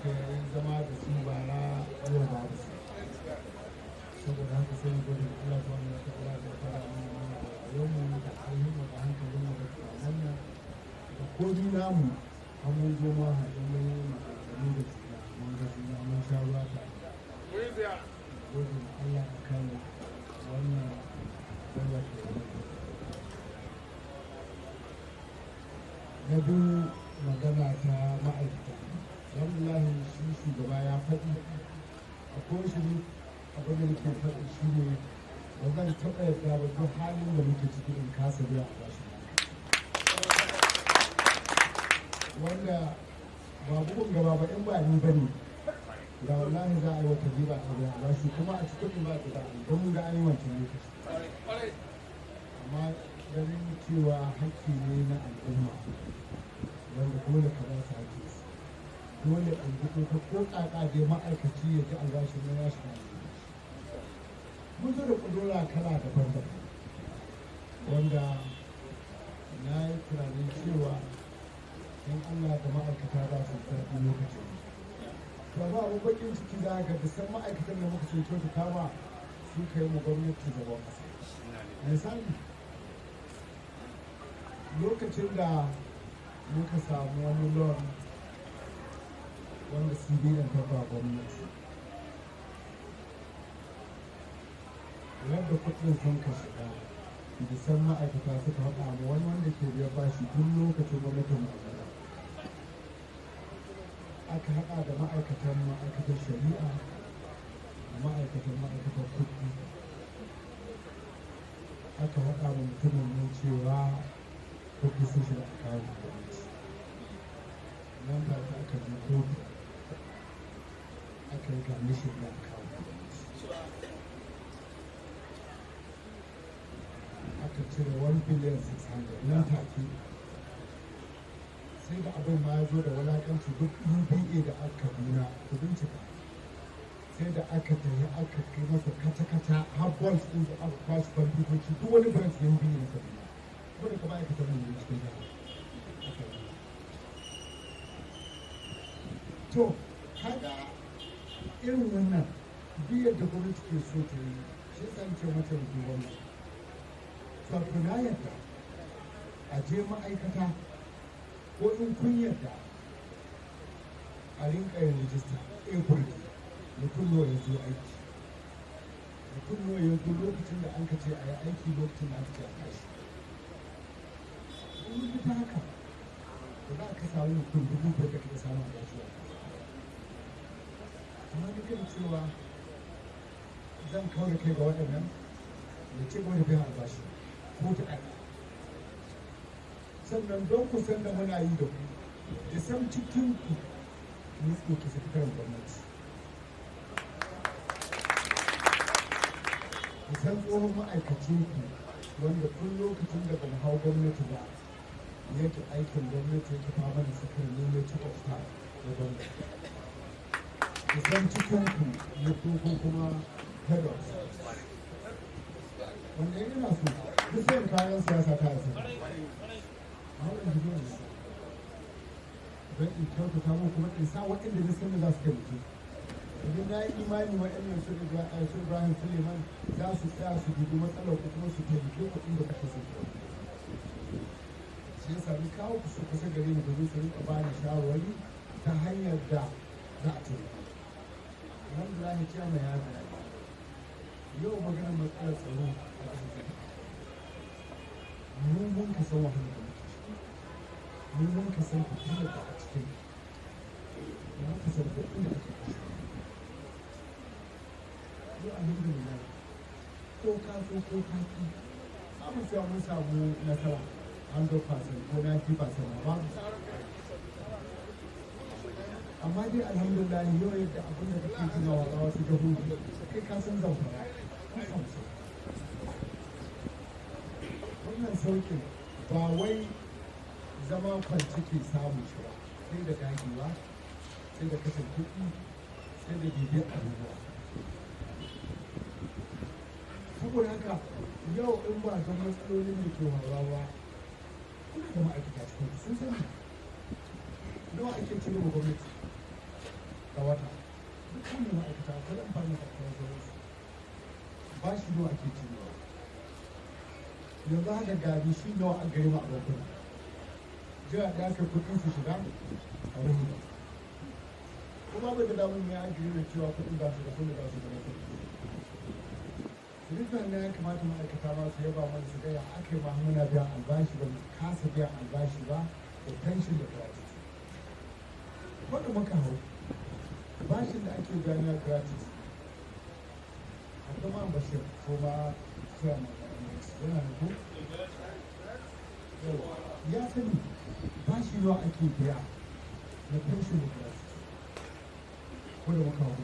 muka yi zama da su bara yau ba da su saboda haka sai mu gode Allah ta wani wata ala da fara mana mana da rayuwarmu da ainihin da hankalinmu da tunanin da komi namu an mun zo ma haɗin mun yi maganganu da juna mun ga juna mun sha ruwa tare gode ma Allah a kan wannan wanda ke na biyu magana ta ma'aikata alhamdulahi shi shugaba ya faɗi a kowace ne abin da nake faɗi shi ne ba zan taɓa yarda ba duk halin da muke ciki in kasa biya a bashi wanda ba bugun gaba ba in ba ni ba ne da wallahi za a yi wata riba a biya a bashi kuma a cikin ba ta da don mun ga an yi wancan lokaci amma ganin cewa hakki ne na al'umma wanda dole ka ba su hakki dole in fito ta ko kaka dai ma'aikaci ya ji albashin na ya shiga mun zo da kudura kala daban-daban wanda na yi tunanin cewa in Allah da ma'aikata za su karɓi lokacin to ba abu bakin ciki za ga da san ma'aikatan da muka ceto ta kama su kai mu gwamnati da ba kasa misali lokacin da muka samu wani loan wanda cbn ta ba gwamnati yadda kudin sun ka shiga da san ma'aikata suka haɗa mu wani wanda ke biya bashi tun lokacin gwamnatin magana aka haɗa da ma'aikatan shari'a da ma'aikatan kuɗi aka haɗa da mutumin nan cewa kuɗi sun shiga a kawo gwamnati nan da aka je kotu aka yi gamishin da a kawo gwamnati aka cire 1 biliyan 600 nan take sai da abin ma ya zo da wulaƙanci duk UBA da aka nuna ku bincika sai da aka tafi aka kai masa kata-kata har balls ɗin da aka kwashe kwamfutoci duk wani branch da UBA na kaduna kuma da kuma aikata mun yi cikin jihar to kaga irin wannan biyar da gwamnati ke so ta yi shi san ce mata da wannan to na yadda a je ma'aikata ko in kun yarda a rinka yin rijista april mutum nawa ya zo aiki mutum nawa ya zo lokacin da an ka ce a yi aiki lokacin da aka ce a tashi in ta haka da za ka samu mutum dubu da ka iya samun gashi amma duk da cewa zan kawo da kai ga waɗannan da ce wani biyan albashi ko ta ɗaya sannan don ku san da muna yi da ku da san cikin ku ne ke sakataren gwamnati da san tsohon ma'aikacin ku wanda tun lokacin da ban hau gwamnati ba yake aikin gwamnati yake fama da sakar nome chief of staff da gwamnati da san cikin ku ne ko kuma head of wanda yana so duk sai kayan siyasa ta asiri don in kyautata mu kuma in sa waɗanda na sani za su taimake idan na yi imani waɗannan su Ibrahim Suleiman za su tsaya su dubi matsalar ku kuma su taimake ku inda kake so shi yasa ni kawo ku su kusa gare ni domin su rinka bani shawarwari ta hanyar da za a taimaka alhamdulillah ce mai ya bayani yau maganar matsalar tsaro a ƙasar mun ka san wahalar mun ka san fitilar da a cikin mun ka san kuɗin da ake kashe yau alhamdulillah ko ka so ko ka ki samun cewa mun samu nasara 100% ko 90% ba amma dai alhamdulillah yau yadda abin da kake tunawa a wasu jihohi kai ka san zamfara ka samu wannan sauƙin ba wai zama kwanci ke samun shi ba sai da dagewa sai da kashe kuɗi sai da bibiyar abubuwa saboda haka yau in ba don matsalolin da ke harawa kuna da ma'aikata cikin sun sani nawa ake cire ma gwamnati ga wata duk kuma ma'aikata akwai amfani da kasuwanci ba shi nawa ake cirewa yanzu haka gari shi nawa a gari ma a bankuna jira da aka kuɗin su shiga a wani kuma bai da damun ya ajiye da cewa kuɗin za su da kuɗin za su da kuɗi rufin na ya kamata ma'aikata ma su yaba mana su gaya aka yi muna biyan albashi ba mu kasa biyan albashi ba da pension da gratis wanda muka hau bashin da ake biya na gratis a kuma bashir ko ma yana da ku ya sani bashi nawa ake biya na pension da gratis ko da muka hau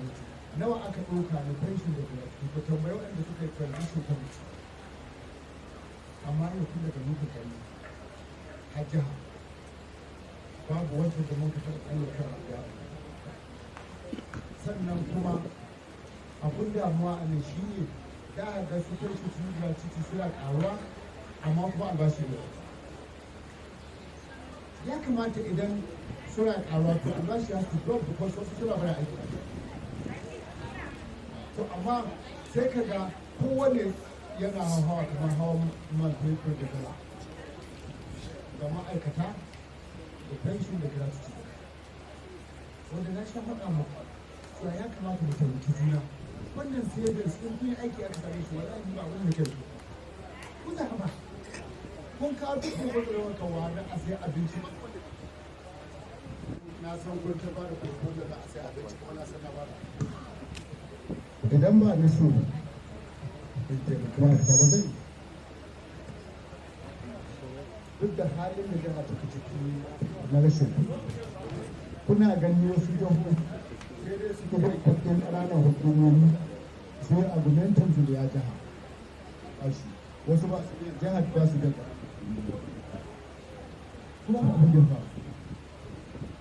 nawa aka ɗauka na pension da gratis ko tambayi waɗanda suka yi transition committee amma yau tun daga muka gani har jiha babu wancan da muka taɓa ayyukan rabiya sannan kuma abun damuwa a nan shi ne da a ga su kai su gratuity suna ƙaruwa amma kuma albashi ne ya kamata idan suna ƙaruwa to albashi has to drop because wasu suna bada aiki to amma sai ka ga kowane yana hawa kamar hawan man fetur da dala ga ma'aikata da pension da gratuity wanda na sha faɗa muku cewa ya kamata mu taimaki juna wannan savings in kun yi aiki aka same shi wallahi ba wani da kai ku za ka ba kun kawo duk da wani kawa na a sai abinci na san kun ta ba da kokon da za a sai abinci kuma na san na ba da idan ba ni so kuma ka ba zai duk da halin da jama'a take ciki na rashin kuna gani wasu jihohi sai dai su kuma kwakwun ƙananan hukumomi sai argumentin su da ya jiha ashi wasu ba jihar ba su daga kuma abin da ba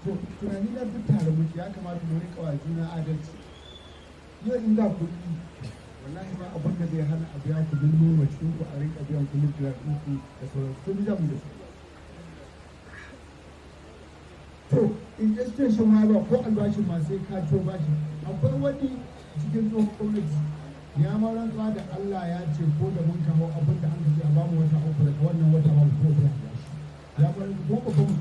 to tunani na duk tare muke ya kamata mu rika wa juna adalci yau in da kuɗi wallahi ba abin da zai hana a biya ku duk noma cikin ku a rika biyan ku nuclear ɗinku da sauran sun bi jamu da su to in station ma ba ko albashin ma sai ka ciwo bashi akwai wani cikin tsohon gwamnati ya ma rantsuwa da Allah ya ce ko da mun kawo abin da an kace a bamu wata uku daga wannan wata ba mu ko da ya bar ko ba mu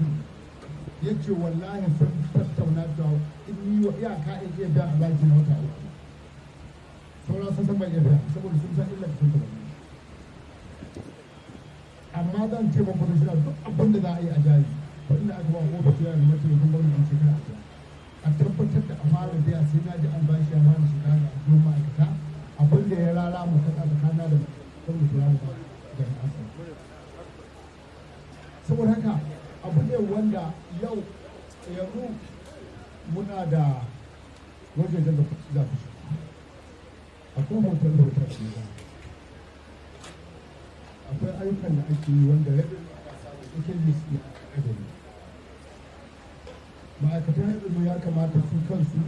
ya ce wallahi sun tattauna da in yi wa iyaka in iya biya albashi na wata uku sauran sun san bai iya biya saboda sun san illa sun taɓa amma zan ce ba kuma shi duk abin da za a yi a jari wanda aka ba ofis ya yi mataimakin gwamnatin shekara a tabbatar da a fara biya sai na ji albashi ya fara shiga da ajiyar ma'aikata abin da ya rara mu kasa tsakana da gwamnati ya ba da asa saboda haka abu ne wanda yau yanzu muna da wajen da za ku shi akwai hotel da hotel ne ba akwai ayyukan da ake yi wanda rabin cikin list na adadi ma'aikatan ilimi ya kamata su kansu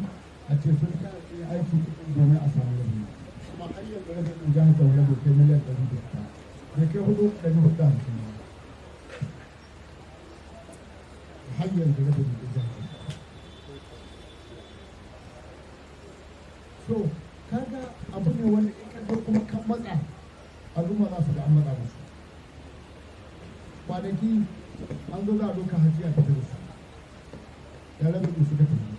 a ce sun yi aiki domin a samu rabi kuma har yanzu rabin ɗin jihar zaune bai kai miliyan 100 bai kai 450 har yanzu rabin ɗin jihar so kaga abu ne wanda in ka kuma kan matsa al'umma za su ga an matsa musu kwanaki an zo za a doka hajiya ta da su ya rabe da suka tafi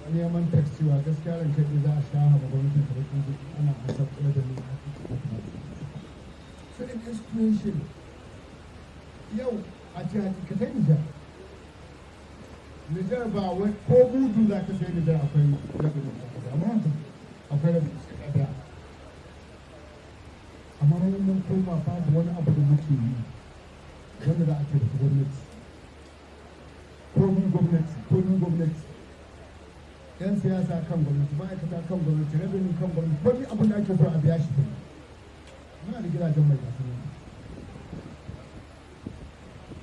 wani ya man tax cewa gaskiya ran kai za a sha haɓa gwamnatin ta bakin zuci ana asar kula da ni so in institution yau a ce hakikatai Nijar ba wai ko mudu za ka sai Nijar akwai rabe da suka amma akwai rabe da suka ɗaya amma wani mun koma babu wani abu da muke yi wanda za a ce da gwamnati komin gwamnati yan siyasa kan gwamnati ma'aikata kan gwamnati rabin kan gwamnati komi abin da ake so a biya shi ne muna da gidajen mai gasu ne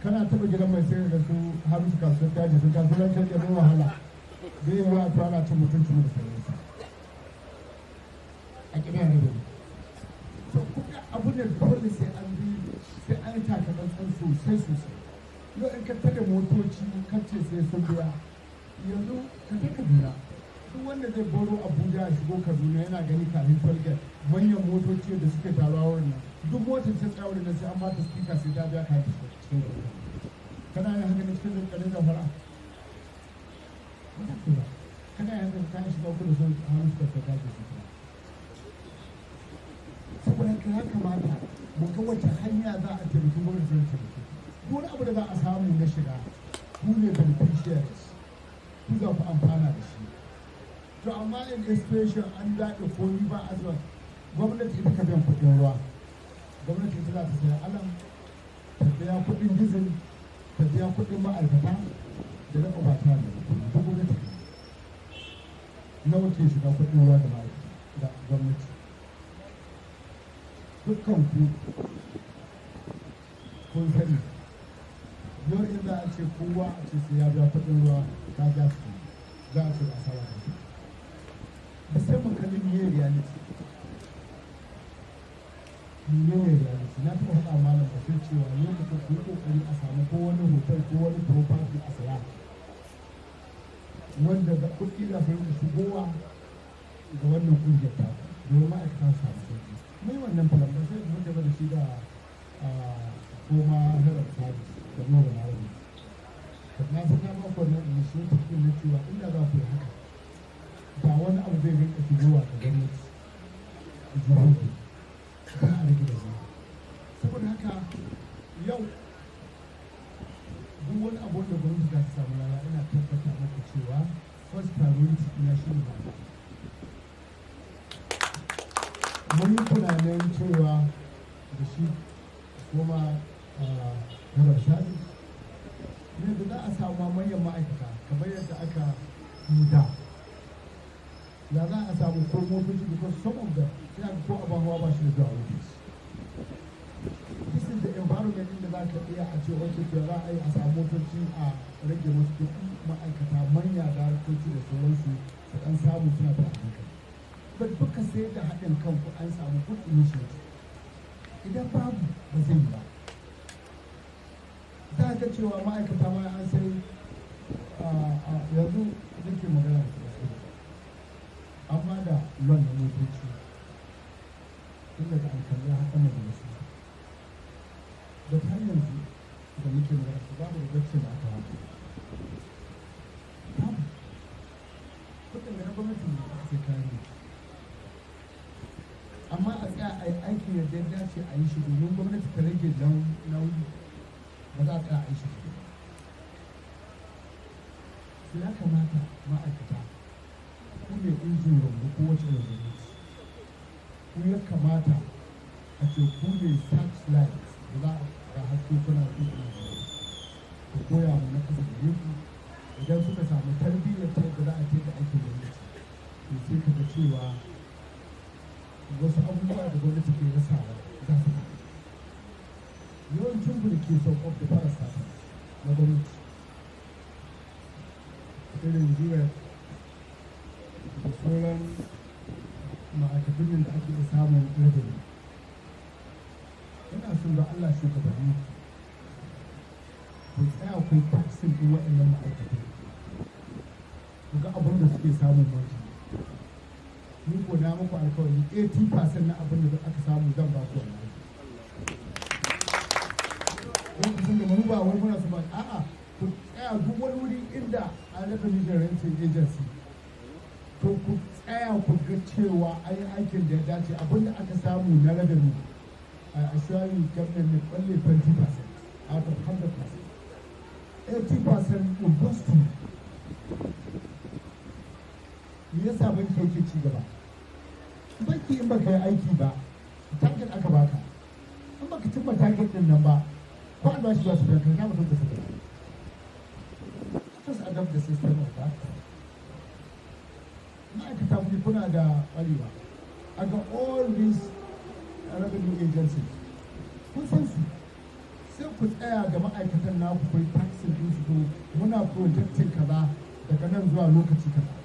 kana taɓa gidan mai sayar da su har su kasuwar daji su kasuwar can ɗin wahala zai yi wa to ana cin mutuncin da sauransu a ƙidan rabin so kuma abu ne dole sai an bi sai an yi takatsantsan sosai yau in ka tare motoci kan ce sai sun biya yanzu ka je ka biya duk wanda zai boro abuja a shigo kaduna yana gani kafin tolgate manyan motoci da suke taruwa wurin nan duk motar ta tsaya wurin nan sai an ba ta speaker sai ta biya kayan cikin gari kana yin haka ne cikin zankarin zamfara wata tura kana yin haka kayan shiga kudu sun hannu suka fata da su saboda haka ya kamata mu ga wace hanya za a taimaki gwamnati don taimaki duk wani abu da za a samu na shiga ku ne beneficiaries ku za ku amfana da shi to amma in expression an daɗe komi ba a zuwa gwamnati ita ka biyan kuɗin ruwa gwamnati ita za ta saya alam ta biya kuɗin dizil ta biya kuɗin ma'aikata da na ƙwabata da duk gwamnati nawa ke shiga kuɗin ruwa da ma'aikata da gwamnati dukkan ku kun sani yau in za a ce kowa a ce sai ya biya kuɗin ruwa ka ja su za a ce ba sa wata da sai mun kalli ne reality na taɓa faɗa malam basir cewa lokacin ku yi ƙoƙari a samu ko wani hotel ko wani property a saya wanda da kuɗi da su rinka shigowa ga wannan ƙungiyar ta domin ma'aikata su samu sauƙi mai wannan filan ba sai mun gaba da shi da koma head of service da nuna na wani na san na ba ku wannan initiative ɗin na cewa inda za ku yi haka ba wani abu zai rinka shigowa ga gwamnati jihohi ba a rage da zama saboda haka yau duk wani abu da gwamnati za ta samu rana ina tabbata maka cewa first priority ina shi ne ba mun yi tunanin cewa da shi kuma harar sadi ne da za a samu manyan ma'aikata kamar yadda aka yi da ya za a samu ko motoci because some of them sai ko abin hawa ba shi da zuwa ofis this is the environment inda za ka iya a ce wacce ke za a yi a samu motoci a rage musu kuɗi ma'aikata manya da harkoci da sauransu su ɗan samu suna da hankali but duka sai da haɗin kanku an samu good initiative idan babu ba zai yi ba za ga cewa ma'aikata ma an sai yanzu nake magana da amma da ruwan da motoci tun daga alkalai har sama da wasu da ta yanzu da muke magana su babu reduction da aka haka babu kudin da na gwamnati ne aka sai kayan amma a tsaya a yi aikin yadda ya dace a yi shi domin gwamnati ta rage nauyi ba za a tsaya a yi shi su ya kamata ma'aikata ku ne injin rumbu ko wace rumbu ku ya kamata a ce ku ne searchlight da za a ga haske kuna tuka ku koya mu na kasa da ku idan suka samu tarbiyyar ta yadda za a da aikin gwamnati to sai ka ga cewa wasu abubuwa da gwamnati ke rasawa za su fi yawancin ku da ke sauƙaf da fara sata na gwamnati irin jiya da sauran ma'aikatan da ake da samun irin ina son da Allah shugabanni ku tsaya ku yi taxin ɗin waɗannan ma'aikatan ku ga abin da suke samun wanci ni ko na muku alkawari 80% na abin da aka samu zan ba ku wannan lokacin da mu ba wai muna su ba a'a ku tsaya duk wani wuri inda an raka renting agency to ku tsaya ku ga cewa an yi aikin da ya dace abinda aka samu na revenue a assuring government ne only 20% out of 100%. 80% will goes to me yasa banki yake ci gaba banki in baka yi aiki ba target aka baka in baka cimma target din nan ba ko an ba shi ba su da kai na mutum da su just adopt the system of that ma'aikata kuma kuna da ƙwarewa a ga all these revenue agencies kun san su sai ku tsaya da ma'aikatan naku kai taxing din su muna projecting kaza daga nan zuwa lokaci kaza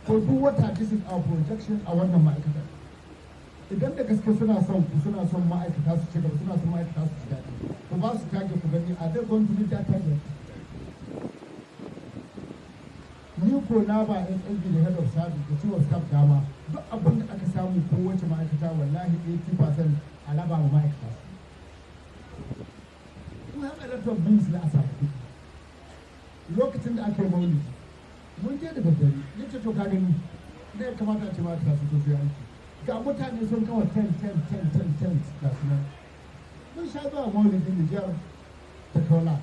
ko duk wata this is our projection a wannan ma'aikatan idan da gaske suna son ku suna son ma'aikata su ci gaba suna son ma'aikata su ci daɗi ku ba su target ku gani a dai going to meet that target ni ni ko na ba SSB da head of service da chief of staff dama duk abin da aka samu kowace ma'aikata wallahi 80% a raba ma ma'aikata su have a lot of bills na a samu lokacin da aka yi maulidi mun je da daddare ya ce to ka gani da ya kamata a ce ma'aikata su to su yi aiki ga mutane sun kawo 10 ga su nan mun sha zuwa maulidin Nijar ta kaula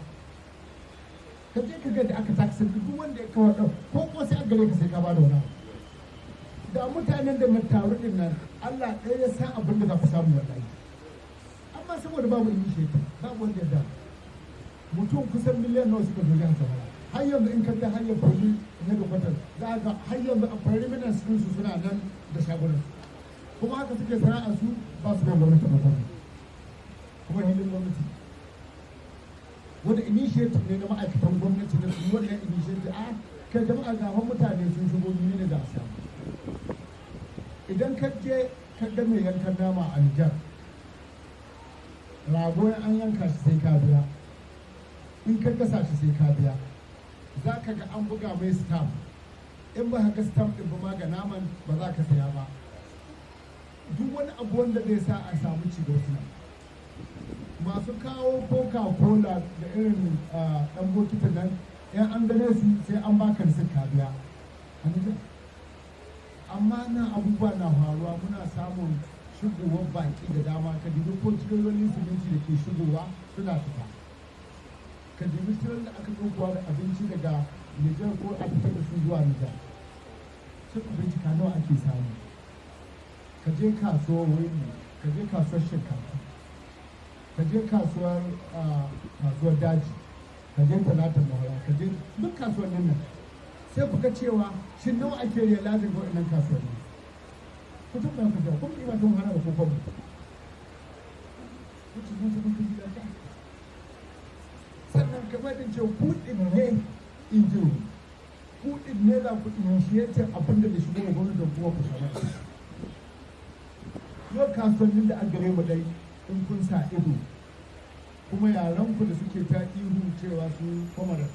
ka je ka ga da aka taksir duk wanda ya kawo ɗan ko sai a gare ka sai ka ba da wani da mutanen da na taru din nan Allah ɗaya ya san abin da za ku samu wallahi amma saboda babu initiative babu wanda ya da mutum kusan miliyan nawa suka zo jihar Zamfara har yanzu in ka ga hanyar fari na da kwatar za ga har yanzu a perimeters din su suna nan da shagunan kuma haka suke sana'a su ba su da gwamnati ba kuma hilin gwamnati wanda initiative ne na ma'aikatan gwamnati na su wannan initiative a kai jama'a ga mutane sun shigo ne da a samu idan ka je ka ga mai yankan nama a Nijar rago an yanka shi sai ka biya in ka gasa shi sai ka biya za ka ga an buga mai stamp in ba haka stamp ɗin ba ma ga naman ba za ka saya ba duk wani abu wanda zai sa a samu cigaba suna masu kawo coca-cola da irin ɗan bokitin nan yan an gane su sai an baka da ka biya amma nan abubuwa na faruwa muna samun shigowar baki da dama ka dubi ko tirolin siminti da ke shigowa suna fita ka dubi tirar da aka ɗaukowa da abinci daga Nijar ko a fitar da su zuwa Nijar sun abinci ka nawa ake samu ka je kasuwar wani ka je kasuwar shinkafa ka je kasuwar daji ka je talatin mahara ka je duk kasuwannin nan sai kuka cewa shi nawa ake yi lajin ga wannan kasuwanni kutum da kuka kuma ina don hana da kokon mu kutum da kuka yi da sannan kamar da ce kudin ne injin kudin ne za ku initiating abin da shigo ga gwamnati da kuma ku samu yau kasuwannin da an gare mu dai in kun sa ido kuma yaran ku da suke ta ihu cewa su kuma da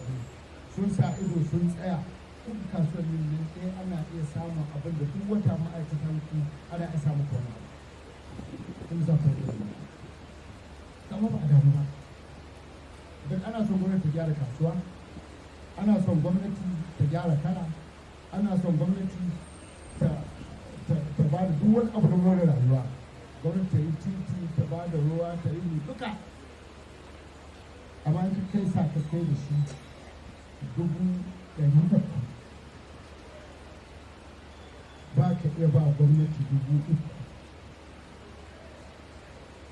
sun sa ido sun tsaya kun kasuwannin ne sai ana iya samun abin da duk wata ma'aikatan ku ana iya samun kwana kun za ku yi kama ba a damu ba don ana son gwamnati ta gyara kasuwa ana son gwamnati ta gyara kala ana son gwamnati ta ba da duk wani abu da more rayuwa gwamnati ta yi titi ta ba da ruwa ta yi duka amma in kai sa ka kai da shi 100,000 ba ka iya ba gwamnati 3,000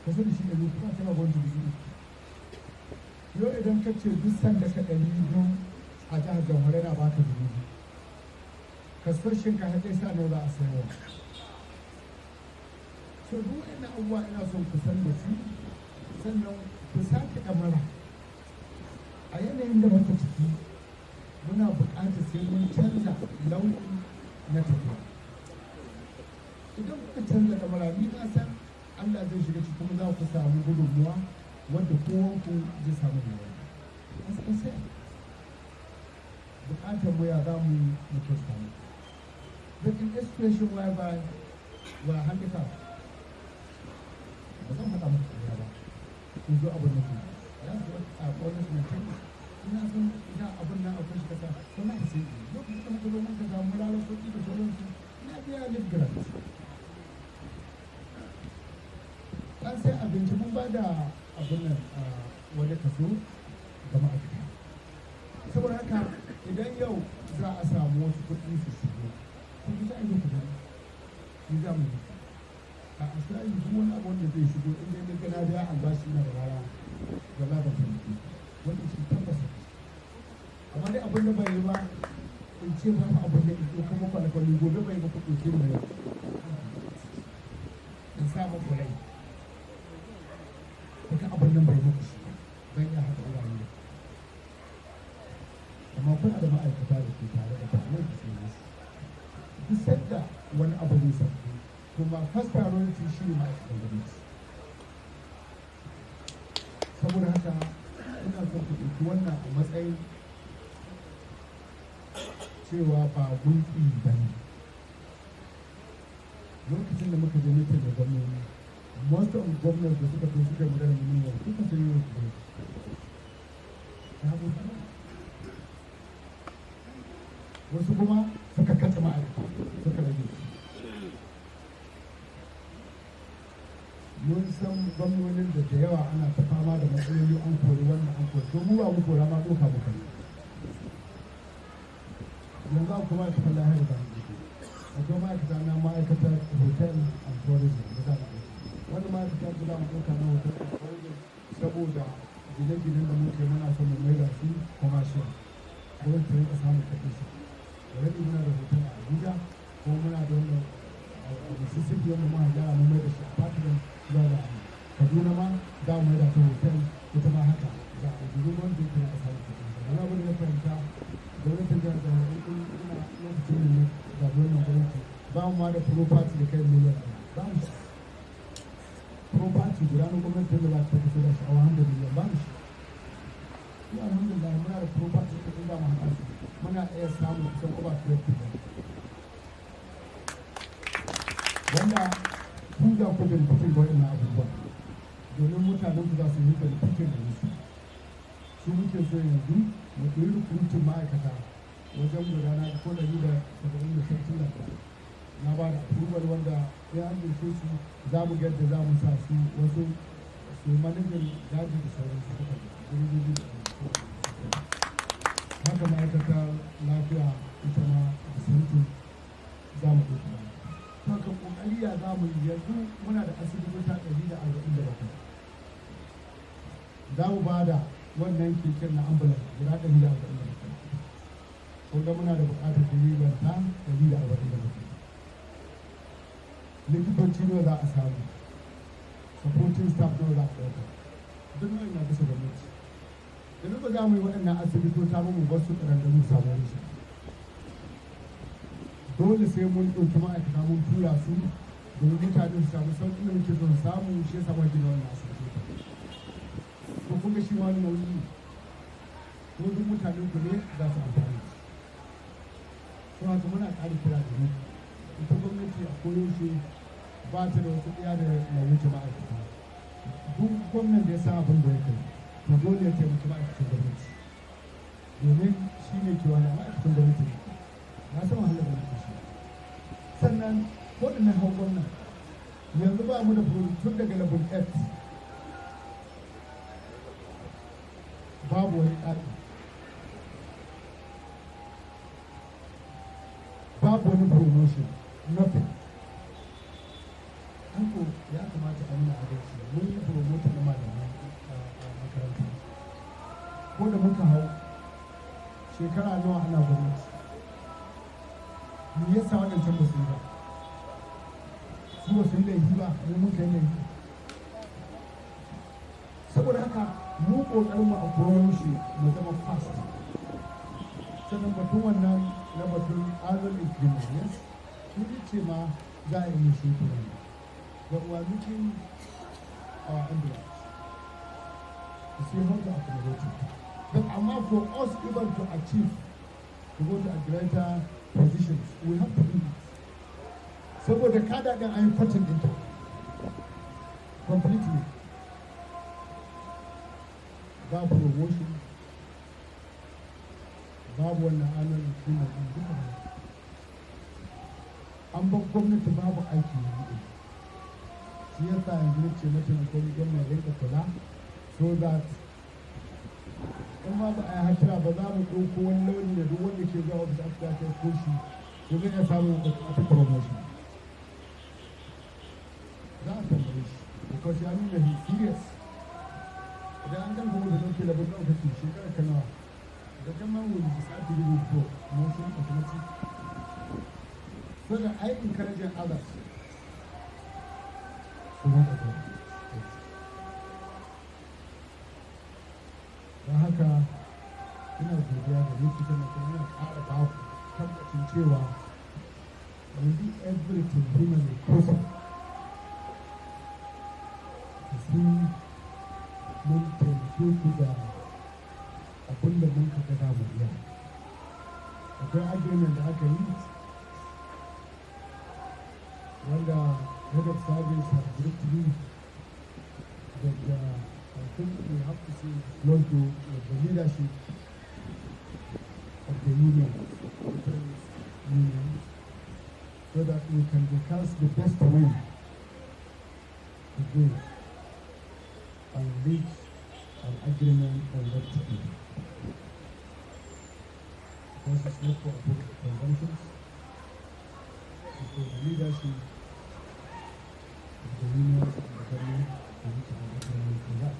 ka sani shi ne ba ta ba gwamnati 3,000 yau idan ka ce duk sanda ka 200 a jihar Zamfara na baka 2,000 kasuwar shinkafa ɗaya sa nawa za a sayarwa so duk wani abubuwa ina son ku san da su sannan ku sake ɗamara a yanayin da muke ciki muna buƙatar sai mun canza launi na tafiya idan kuka canza ɗamara ni na san Allah zai shiga ciki kuma za ku samu gudunmuwa wanda kowanku zai samu da yawa sai buƙatar mu ya za mu kyauta mu but in this situation whereby we're handicapped ba zan faɗa muku ƙarya ba in zo abin da ke ya zo a ƙaunar mai kai ina son idan abin nan akwai shi kasa ko na sai lokacin da muka zo muka samu ranar sauƙi da sauransu na biya live grant an sai abinci mun ba da abin nan wani kaso ga ma'aikata saboda haka idan yau za a samu wasu kuɗi su shigo kuma za a yi kuɗi ni za mu yi a asali duk wani abu wanda zai shigo in dai daga na biya albashi na da rara da za ka fahimci wanda shi tabbasa amma dai abin da bai yi ba in ce ba mu abin da in kuma kwalakwali gobe bai ba ku ɗauke mu yau in sa muku rai duka abin nan bai muku shi ban ya haɗa wurare amma kuna da ma'aikata da ke tare da tare da su nasu duk sadda wani abu zai sauke kuma first priority shi ne ma'aikatan gwamnati saboda haka ina son ku ɗauki wannan a matsayin cewa ba gulki ba ne. Lokacin da muka je mitin da gwamnati, most of gwamnati da suka fi suka yi magana miliyan duka sun yi wasu ne. Wasu kuma suka katse ma'aikata suka rage. Mun san gwamnonin da yawa ana ta fama da matsaloli an kori wannan an kori to mu ba mu kora ma doka muka yi. Yanzu an kuma ta falla har da akwai ma'aikata na ma'aikatar hotel and tourism da za mu aiki. Wani ma'aikata da za mu ɗauka na hotel and tourism saboda gine-ginen da muke muna son mu maida su commercial. Wurin ta rinka samun kaɗin su. Wani muna da hotel a Abuja ko muna da wannan Mississippi wanda muka gyara mu maida shi apartment za da Kaduna ma za mu maida ta hotel ita ma haka za a yi wanda yake rinka samun kaɗin su. Wani abin da ya fahimta gwamnatin jihar da lokacin ne da wannan gwamnati ba mu ma da property da kai miliyan ba mu shi property guda na gwamnatin da za ta fito da shi a 100 miliyan ba mu shi. Ni alhamdulillah muna da property da kuma mu haɗa su muna iya samun kusan over 12 miliyan wanda kun ga kudin fitin da waɗannan abubuwa domin mutanen ku za su yi da fitin da su su muke so yanzu mu koyi rukunin ma'aikata wajen gudana ko da ni da 70 da na ba da approval wanda ya an dace su za mu ga yadda za mu sa su wasu su manajan daji da sauran su suka gurgudu haka ma'aikata lafiya ita ma da sauran za mu ɗauka haka ƙoƙari ya za mu yi yanzu muna da asibitota 147 za mu ba da wannan keken na ambulance guda 147 kuma muna da buƙatar dalilan ta 147 likitoci nawa za a samu supporting staff nawa za a ɗauka duk nan na bisa gwamnati yanzu ba za mu yi waɗannan asibitota mu wasu ƙararramu samun shi dole sai mun ɗauki ma'aikata mun tura su domin mutane su samu sauƙi da muke son samu shi ya samu gina wannan asibitota ko kuma shi ma wani nauyi ne ko duk mutanen ku ne za su amfani da haka muna ƙara kira da mu ita gwamnati a koyaushe ba ta da wasu ɗaya da na wuce ma'aikata duk gwamnan da ya sa abin da ya kai to dole ya taimaki ma'aikatan gwamnati domin shi ne ke wani ma'aikatan gwamnati na san wahalar da nake shi sannan waɗannan hau gwamnan yanzu ba mu da tun daga level 8 babu wani ƙari babu wani promotion nothing hanko ya kamata a nuna adalci mun yi promotion na malamai a makaranta ko da muka hau shekara nawa ana gwamnati me yasa waɗancan ba su yi ba su ba su yi laifi ba mu muka yi laifi saboda haka mu ƙoƙarin mu a promotion mu zama fast sannan batun wannan na batun annual increment yes mun ce ma za a yi shi kuma but we are looking our ambulance to see how to accommodate it but amma for us even to achieve to go to a greater positions we have to do it saboda kada ɗin an yi kwatin ɗinta completely ba promotion babu wannan annual increment ɗin duka an ban gwamnati babu aiki yanzu shi yasa yanzu na ce mataimakon gwamnati rinka kula so that in ma ba a yi hatira ba za mu ɗauko wani launi da duk wanda ke zuwa ofis aka ta ko shi ko zai iya samun wata promotion za a tambaye shi because ya nuna he serious idan an kan kuma da ɗauke da bin ɗaukaki shekara ta nawa da kama wani da sa ta yi ko motion automatic so that I encourage others to want to go. Don haka ina godiya da likitan da kuma yana ƙara ba ku tabbacin cewa we do everything humanly possible to see mun taimake ku da abin da mun kaga za mu iya. Akwai agreement da aka yi wanda head of service has briefed me that I think we have to see close to the leadership of the union, different unions, so that we can discuss the best way to do and reach an agreement on what to do. Because it's not for conventions, it's for the leadership of the unions and the government to reach an agreement on that.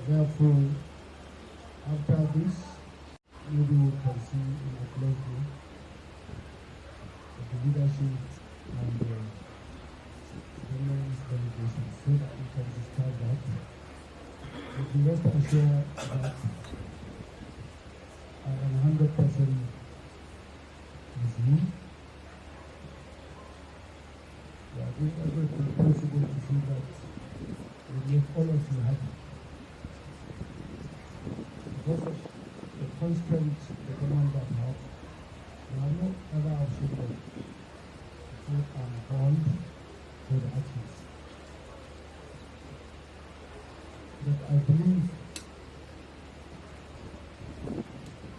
Therefore, after this, maybe we can see in a close group the leadership and the government's delegation so that we can discuss that. But the rest assured that I am 100% with you. We are doing everything possible to see that we make all of you happy. Because of the constraints the government does have, there are no other option but to put on hold for the actions. But I believe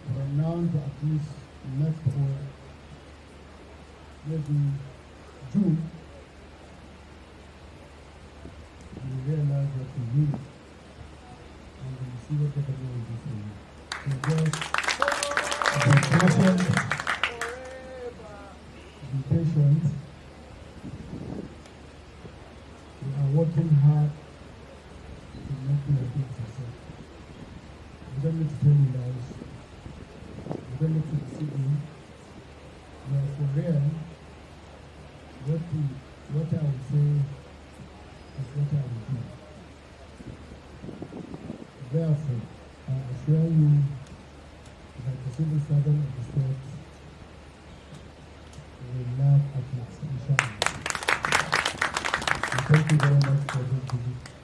from now to at least next for maybe June, you realize what you need and you see what the government will do for you. So just be patient. We are working hard to make you a big success. We don't need to tell you lies. We don't need to deceive you. We are for real. What I will say is what I will do. Therefore, I assure you that the civil servant of the state will laugh at last, inshallah. Thank you very much for this visit.